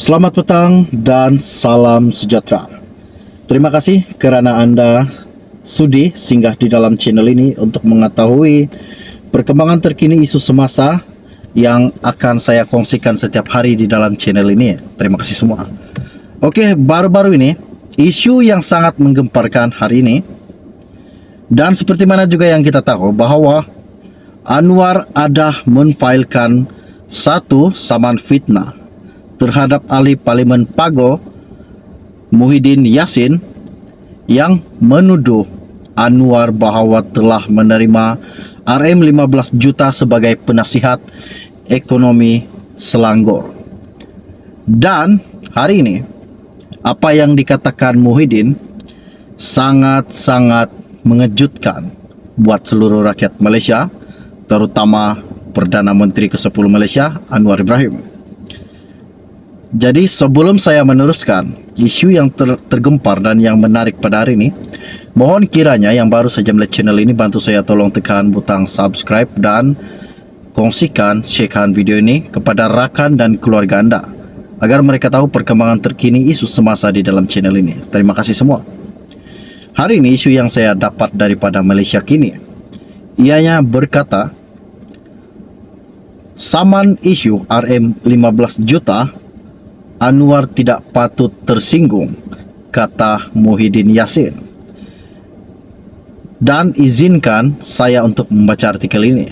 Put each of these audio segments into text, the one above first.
Selamat petang dan salam sejahtera. Terima kasih kerana Anda sudi singgah di dalam channel ini untuk mengetahui perkembangan terkini isu semasa yang akan saya kongsikan setiap hari di dalam channel ini. Terima kasih semua. Oke, baru-baru ini isu yang sangat menggemparkan hari ini, dan seperti mana juga yang kita tahu bahwa Anwar ada menfailkan satu saman fitnah terhadap ahli Parlimen Pago Muhyiddin Yassin yang menuduh Anwar bahawa telah menerima RM15 juta sebagai penasihat ekonomi Selangor. Dan hari ini apa yang dikatakan Muhyiddin sangat-sangat mengejutkan buat seluruh rakyat Malaysia, terutama Perdana Menteri ke-10 Malaysia Anwar Ibrahim. Jadi sebelum saya meneruskan isu yang tergempar dan yang menarik pada hari ini, mohon kiranya yang baru saja melihat channel ini bantu saya tolong tekan butang subscribe dan kongsikan, sharekan video ini kepada rakan dan keluarga anda agar mereka tahu perkembangan terkini isu semasa di dalam channel ini. Terima kasih semua. Hari ini isu yang saya dapat daripada Malaysia Kini, ianya berkata saman isu RM15 juta Anwar tidak patut tersinggung, kata Muhyiddin Yassin. Dan izinkan saya untuk membaca artikel ini.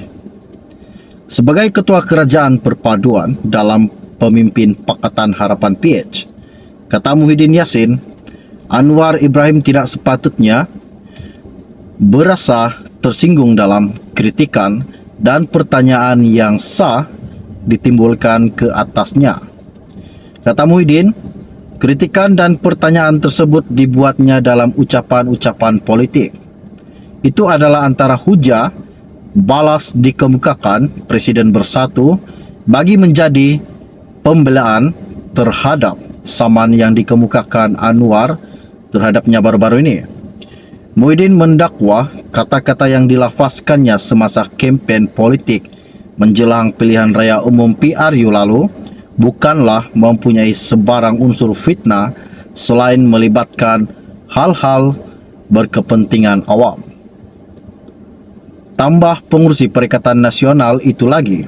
Sebagai Ketua Kerajaan Perpaduan dalam Pemimpin Pakatan Harapan PH, kata Muhyiddin Yassin, Anwar Ibrahim tidak sepatutnya berasa tersinggung dalam kritikan dan pertanyaan yang sah ditimbulkan ke atasnya. Kata Muhyiddin, kritikan dan pertanyaan tersebut dibuatnya dalam ucapan-ucapan politik. Itu adalah antara hujah balas dikemukakan Presiden Bersatu bagi menjadi pembelaan terhadap saman yang dikemukakan Anwar terhadapnya baru-baru ini. Muhyiddin mendakwa kata-kata yang dilafazkannya semasa kempen politik menjelang pilihan raya umum PRU lalu bukanlah mempunyai sebarang unsur fitnah selain melibatkan hal-hal berkepentingan awam. Tambah pengurusi Perikatan Nasional itu lagi,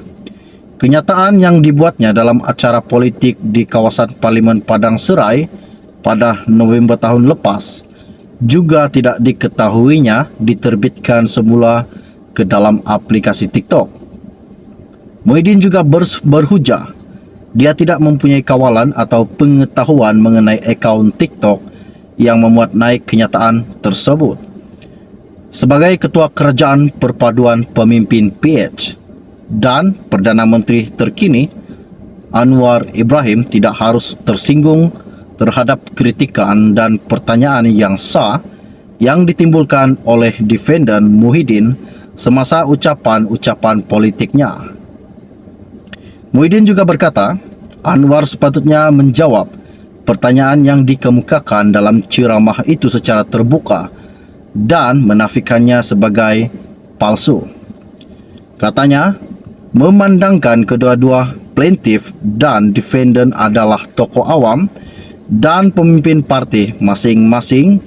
kenyataan yang dibuatnya dalam acara politik di kawasan Parlimen Padang Serai pada November tahun lepas juga tidak diketahuinya diterbitkan semula ke dalam aplikasi TikTok. Muhyiddin juga berhujah dia tidak mempunyai kawalan atau pengetahuan mengenai akaun TikTok yang memuat naik kenyataan tersebut. Sebagai Ketua Kerajaan Perpaduan Pemimpin PH dan Perdana Menteri terkini, Anwar Ibrahim tidak harus tersinggung terhadap kritikan dan pertanyaan yang sah yang ditimbulkan oleh defendant Muhyiddin semasa ucapan-ucapan politiknya. Muhyiddin juga berkata, Anwar sepatutnya menjawab pertanyaan yang dikemukakan dalam ceramah itu secara terbuka dan menafikannya sebagai palsu. Katanya, memandangkan kedua-dua plaintiff dan defendant adalah tokoh awam dan pemimpin parti masing-masing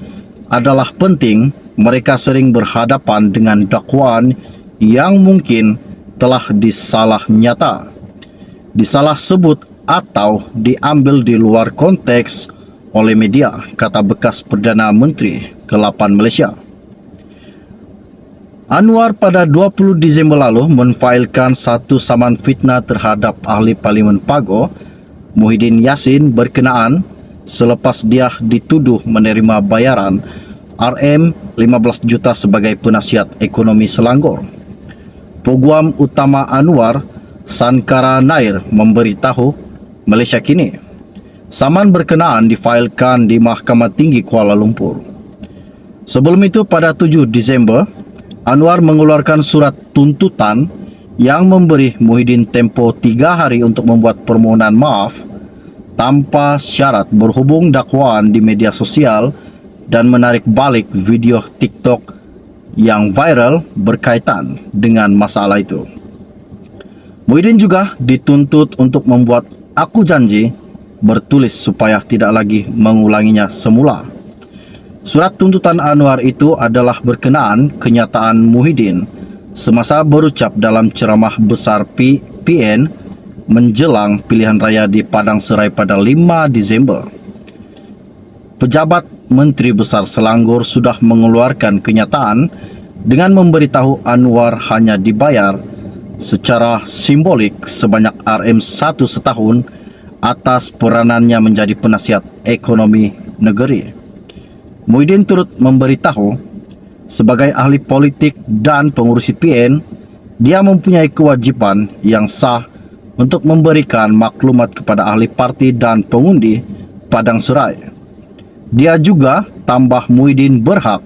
adalah penting mereka sering berhadapan dengan dakwaan yang mungkin telah disalah nyata, disalah sebut atau diambil di luar konteks oleh media, kata bekas Perdana Menteri ke-8 Malaysia. Anwar pada 20 Disember lalu menfailkan satu saman fitnah terhadap ahli Parlimen Pago Muhyiddin Yassin berkenaan selepas dia dituduh menerima bayaran RM15 juta sebagai penasihat ekonomi Selangor. Peguam utama Anwar, Sankara Nair, memberitahu Malaysia Kini saman berkenaan difailkan di Mahkamah Tinggi Kuala Lumpur. Sebelum itu pada 7 Disember, Anwar mengeluarkan surat tuntutan yang memberi Muhyiddin tempoh 3 hari untuk membuat permohonan maaf tanpa syarat berhubung dakwaan di media sosial dan menarik balik video TikTok yang viral berkaitan dengan masalah itu. Muhyiddin juga dituntut untuk membuat aku janji bertulis supaya tidak lagi mengulanginya semula. Surat tuntutan Anwar itu adalah berkenaan kenyataan Muhyiddin semasa berucap dalam ceramah besar PN menjelang pilihan raya di Padang Serai pada 5 Disember. Pejabat Menteri Besar Selangor sudah mengeluarkan kenyataan dengan memberitahu Anwar hanya dibayar secara simbolik sebanyak RM1 setahun atas peranannya menjadi penasihat ekonomi negeri. Muhyiddin turut memberitahu, sebagai ahli politik dan pengurus PN, dia mempunyai kewajiban yang sah untuk memberikan maklumat kepada ahli parti dan pengundi Padang Serai. Dia juga, tambah Muhyiddin, berhak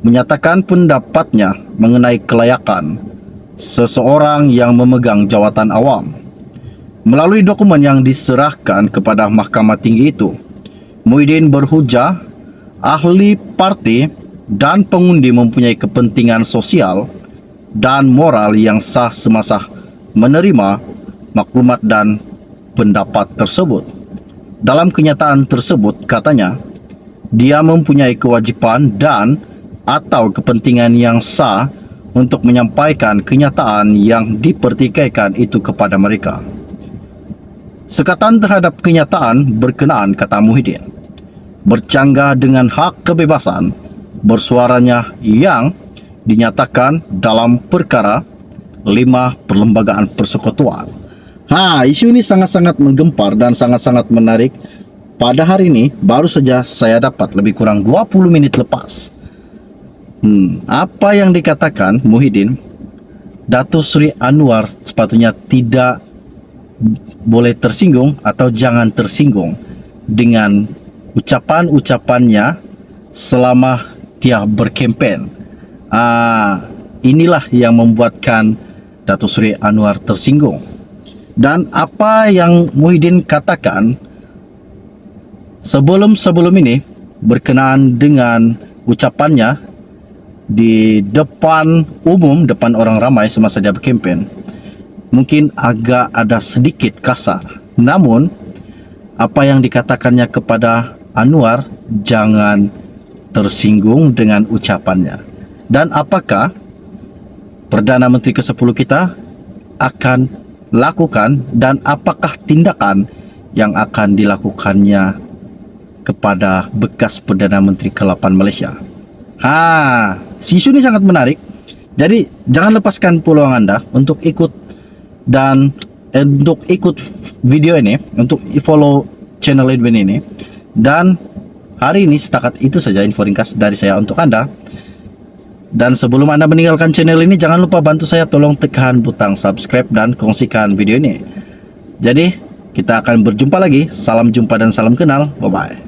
menyatakan pendapatnya mengenai kelayakan seseorang yang memegang jawatan awam. Melalui dokumen yang diserahkan kepada Mahkamah Tinggi itu, Muhyiddin berhujah ahli parti dan pengundi mempunyai kepentingan sosial dan moral yang sah semasa menerima maklumat dan pendapat tersebut. Dalam kenyataan tersebut, katanya, dia mempunyai kewajiban dan atau kepentingan yang sah untuk menyampaikan kenyataan yang dipertikaikan itu kepada mereka. Sekatan terhadap kenyataan berkenaan, kata Muhyiddin, bercanggah dengan hak kebebasan bersuaranya yang dinyatakan dalam perkara 5 Perlembagaan Persekutuan. Isu ini sangat-sangat menggempar dan sangat-sangat menarik. Pada hari ini baru saja saya dapat lebih kurang 20 menit lepas. Apa yang dikatakan Muhyiddin, Datuk Seri Anwar sepatutnya tidak boleh tersinggung atau jangan tersinggung dengan ucapan-ucapannya selama dia berkempen. Inilah yang membuatkan Datuk Seri Anwar tersinggung. Dan apa yang Muhyiddin katakan sebelum ini berkenaan dengan ucapannya di depan umum, depan orang ramai semasa dia berkempen, mungkin agak ada sedikit kasar. Namun apa yang dikatakannya kepada Anwar, jangan tersinggung dengan ucapannya. Dan apakah Perdana Menteri ke-10 kita akan lakukan, dan apakah tindakan yang akan dilakukannya kepada bekas Perdana Menteri ke-8 Malaysia? Isu ini sangat menarik. Jadi jangan lepaskan peluang Anda untuk ikut dan untuk ikut video ini, untuk follow channel Edwin ini. Dan hari ini setakat itu saja info ringkas dari saya untuk Anda. Dan sebelum Anda meninggalkan channel ini, jangan lupa bantu saya, tolong tekan butang subscribe dan kongsikan video ini. Jadi kita akan berjumpa lagi. Salam jumpa dan salam kenal. Bye bye.